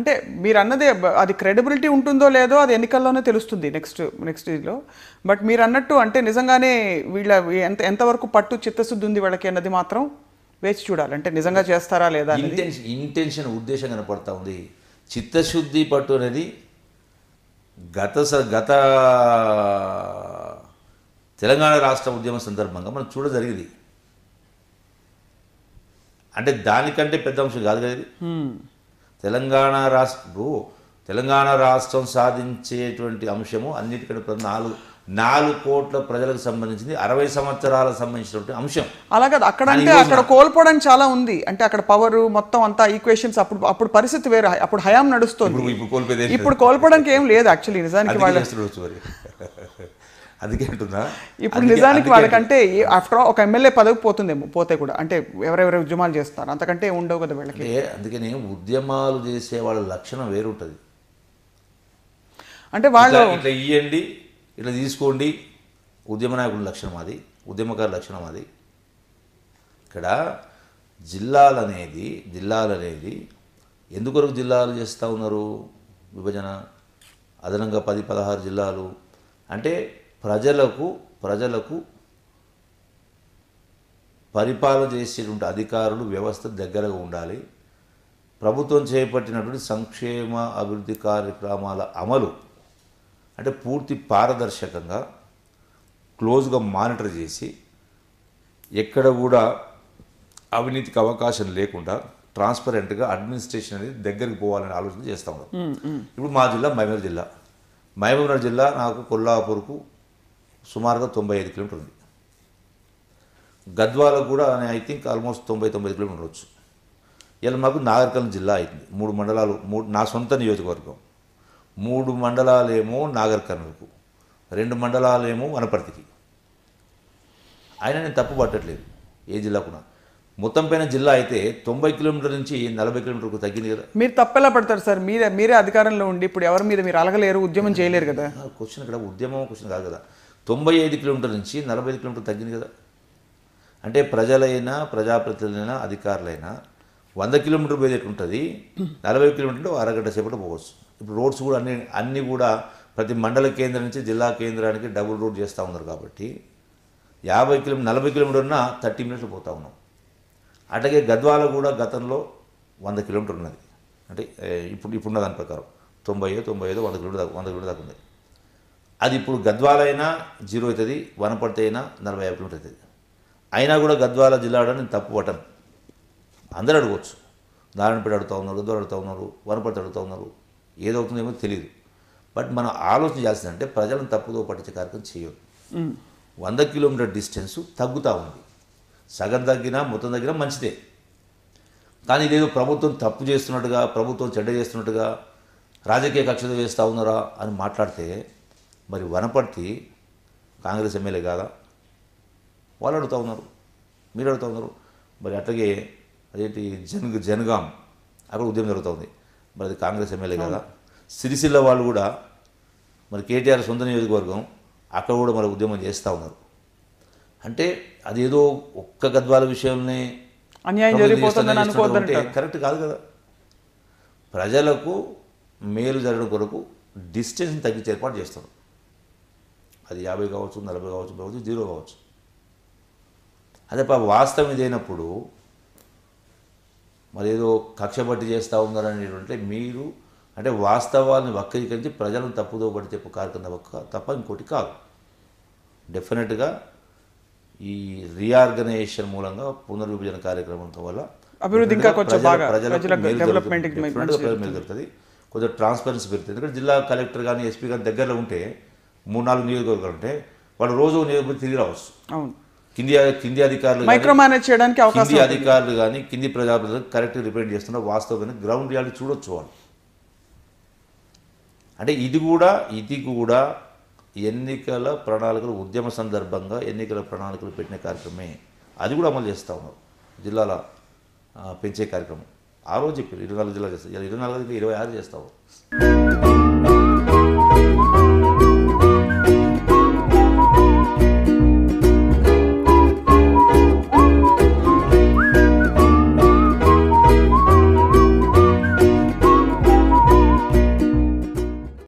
అంటే మీరు అన్నది అది క్రెడిబిలిటీ ఉంటుందో లేదో అది ఎన్నికల్లోనే తెలుస్తుంది నెక్స్ట్ ఇదిలో. బట్ మీరు అన్నట్టు అంటే నిజంగానే వీళ్ళ ఎంతవరకు పట్టు చిత్తశుద్ధి ఉంది వాళ్ళకి అన్నది మాత్రం వేచి చూడాలి. అంటే నిజంగా చేస్తారా లేదా అనేది. ఇంటెన్షన్ ఉద్దేశం కనపడతా ఉంది. చిత్తశుద్ధి పట్టు అనేది గత తెలంగాణ రాష్ట్ర ఉద్యమ సందర్భంగా మనం చూడజరిగింది. అంటే దానికంటే పెద్ద అంశం కాదు కదా ఇది. తెలంగాణ రాష్ట్రం సాధించేటువంటి అంశము అన్నిటికంటే 4 కోట్ల ప్రజలకు సంబంధించింది, 60 సంవత్సరాలకు సంబంధించినటువంటి అంశం. అలాగే అక్కడంటే అక్కడ కోల్పోవడానికి చాలా ఉంది. అంటే అక్కడ పవర్ మొత్తం అంతా ఈక్వేషన్స్ అప్పుడు పరిస్థితి వేరే, అప్పుడు హయాం నడుస్తుంది. ఇప్పుడు కోల్పోవడానికి ఏం లేదు యాక్చువల్లీ నిజానికి వాళ్ళ. అందుకే అంటున్నా ఇప్పుడు నిజానికి వాళ్ళకంటే ఆఫ్టర్ ఒక ఎమ్మెల్యే పదవి పోతే కూడా అంటే ఎవరెవరు ఉద్యమాలు చేస్తారు అంతకంటే ఉండవు కదా వీళ్ళకి. అందుకని ఉద్యమాలు చేసే వాళ్ళ లక్షణం వేరుంటుంది. అంటే వాళ్ళు ఇట్లా ఇవ్వండి, ఇట్లా తీసుకోండి, ఉద్యమ నాయకుల లక్షణం అది, ఉద్యమకారుల లక్షణం అది. ఇక్కడ జిల్లాలనేది ఎందుకొరకు జిల్లాలు చేస్తూ ఉన్నారు విభజన, అదనంగా 10-16 జిల్లాలు అంటే ప్రజలకు పరిపాలన చేసేటువంటి అధికారులు వ్యవస్థ దగ్గరగా ఉండాలి. ప్రభుత్వం చేపట్టినటువంటి సంక్షేమ అభివృద్ధి కార్యక్రమాల అమలు అంటే పూర్తి పారదర్శకంగా క్లోజ్గా మానిటర్ చేసి ఎక్కడ కూడా అవినీతికి అవకాశం లేకుండా ట్రాన్స్పరెంట్గా అడ్మినిస్ట్రేషన్ అనేది దగ్గరికి పోవాలని ఆలోచన చేస్తూ ఉన్నాం. ఇప్పుడు మా జిల్లా మహబూబ్నగర్ జిల్లా నాకు కొల్లాపూర్కు సుమారుగా 95 కిలోమీటర్లు ఉంది. గద్వాలకు కూడా ఐ థింక్ ఆల్మోస్ట్ 90-95 కిలోమీటర్లు ఉండవచ్చు. ఇలా మాకు నాగర్కర్నూల్ జిల్లా అవుతుంది. 3 మండలాలు, నా సొంత నియోజకవర్గం. 3 మండలాలేమో నాగర్కర్నూల్కు, 2 మండలాలేమో వనపర్తికి. అయినా నేను తప్పు పట్టట్లేదు ఏ జిల్లా కూడా. మొత్తం పైన జిల్లా అయితే 90 కిలోమీటర్ల నుంచి 40 కిలోమీటర్లకు తగ్గింది కదా. మీరు తప్పెలా పడతారు సార్? మీరే అధికారంలో ఉండి ఇప్పుడు ఎవరి మీద మీరు అలగలేరు, ఉద్యమం చేయలేరు కదా. క్వశ్చన్ ఇక్కడ ఉద్యమం క్వశ్చన్ కాదు కదా. 95 కిలోమీటర్ల నుంచి 45 కిలోమీటర్లు తగ్గింది కదా. అంటే ప్రజలైనా ప్రజాప్రతినిధులైనా అధికారులైనా 100 కిలోమీటర్లు పోయేది ఎట్లుంటుంది, 40 కిలోమీటర్లు అరగంట సేపట్లో పోవచ్చు. ఇప్పుడు రోడ్స్ కూడా అన్నీ కూడా ప్రతి మండల కేంద్రం నుంచి జిల్లా కేంద్రానికి డబుల్ రోడ్ చేస్తూ ఉన్నారు కాబట్టి 40 కిలోమీటర్ ఉన్నా 30 మినిట్స్లో పోతూ ఉన్నాం. అట్లాగే గద్వాల కూడా గతంలో 100 కిలోమీటర్ ఉన్నది. అంటే ఇప్పుడున్న దాని ప్రకారం 90, 100 కిలోమీటర్ దాకా ఉంది. అది ఇప్పుడు గద్వాల అయినా 0 అవుతుంది, వనపర్తి అయినా 45 కిలోమీటర్ అవుతుంది. అయినా కూడా గద్వాల జిల్లా నేను తప్పు పట్టను. అందరూ అడగవచ్చు. నారాయణపేట అడుగుతూ ఉన్నారు, గద్వాల అడుగుతూ ఉన్నారు, వనపర్తి అడుగుతూ ఉన్నారు. ఏదవుతుందేమో తెలియదు. బట్ మనం ఆలోచన చేయాల్సిందంటే ప్రజలను తప్పుదో పట్టించే కార్యక్రమం చేయదు. 100 కిలోమీటర్ డిస్టెన్స్ తగ్గుతూ ఉంది. సగం తగ్గినా మొత్తం తగ్గినా మంచిదే. కానీ ఇదేదో ప్రభుత్వం తప్పు చేస్తున్నట్టుగా, ప్రభుత్వం చెడ్డ చేస్తున్నట్టుగా, రాజకీయ కక్షతో చేస్తూ ఉన్నారా అని మాట్లాడితే మరి వనపర్తి కాంగ్రెస్ ఎమ్మెల్యే కాదా? వాళ్ళు అడుగుతూ ఉన్నారు, మీరు అడుగుతూ ఉన్నారు. మరి అట్లాగే అదేంటి జనగాం అక్కడ ఉద్యమం జరుగుతుంది, మరి అది కాంగ్రెస్ ఎమ్మెల్యే కదా. సిరిసిల్ల వాళ్ళు కూడా మరి కేటీఆర్ సొంత నియోజకవర్గం, అక్కడ కూడా మరి ఉద్యమం చేస్తూ ఉన్నారు. అంటే అదేదో ఒక్క గద్వాల విషయంలోనే అన్యాయం జరిగిపోతుందని అనుకోవద్దంటే కరెక్ట్ కాదు కదా. ప్రజలకు మేలు జరగడం కొరకు డిస్టెన్స్ని తగ్గించి ఏర్పాటు చేస్తారు. అది 50 కావచ్చు, 40 కావచ్చు, 0 కావచ్చు. అదే వాస్తవం ఇదైనప్పుడు మరి ఏదో కక్ష పట్టి చేస్తూ ఉన్నారనేటువంటి మీరు అంటే వాస్తవాన్ని వక్రీకరించి ప్రజలను తప్పుదో పడి చెప్పే కార్యక్రమం తప్ప ఇంకోటి కాదు. డెఫినెట్గా ఈ రీఆర్గనైజేషన్ మూలంగా పునర్విభజన కార్యక్రమం వల్ల అభివృద్ధి ఇంకా కొంచెం బాగా డెవలప్మెంట్కి మేలు జరుగుతుంది, కొంచెం ట్రాన్స్పరెన్సీ పెరుగుతుంది. ఎందుకంటే జిల్లా కలెక్టర్ కానీ ఎస్పీ కానీ దగ్గరలో ఉంటే 3-4 నియోజకవర్గాలు ఉంటే వాళ్ళు రోజు నియోజకవర్గం తిరిగి రావచ్చు. కింది అధికారులు మైక్రో మేనేజ్ చేయడానికి అవకాశం, అధికారులు కానీ కింది ప్రజాప్రతినిధులు కరెక్ట్గా రిప్రజెంట్ చేస్తున్న వాస్తవమైన గ్రౌండ్ రియాలిటీ చూడొచ్చు వాళ్ళు. అంటే ఇది కూడా ఎన్నికల ప్రణాళికలు ఉద్యమ సందర్భంగా ఎన్నికల ప్రణాళికలు పెట్టిన కార్యక్రమమే. అది కూడా అమలు చేస్తూ ఉన్నారు. జిల్లాల పెంచే కార్యక్రమం ఆ రోజు చెప్పారు 24 జిల్లా చేస్తారు, 24 26 చేస్తావు.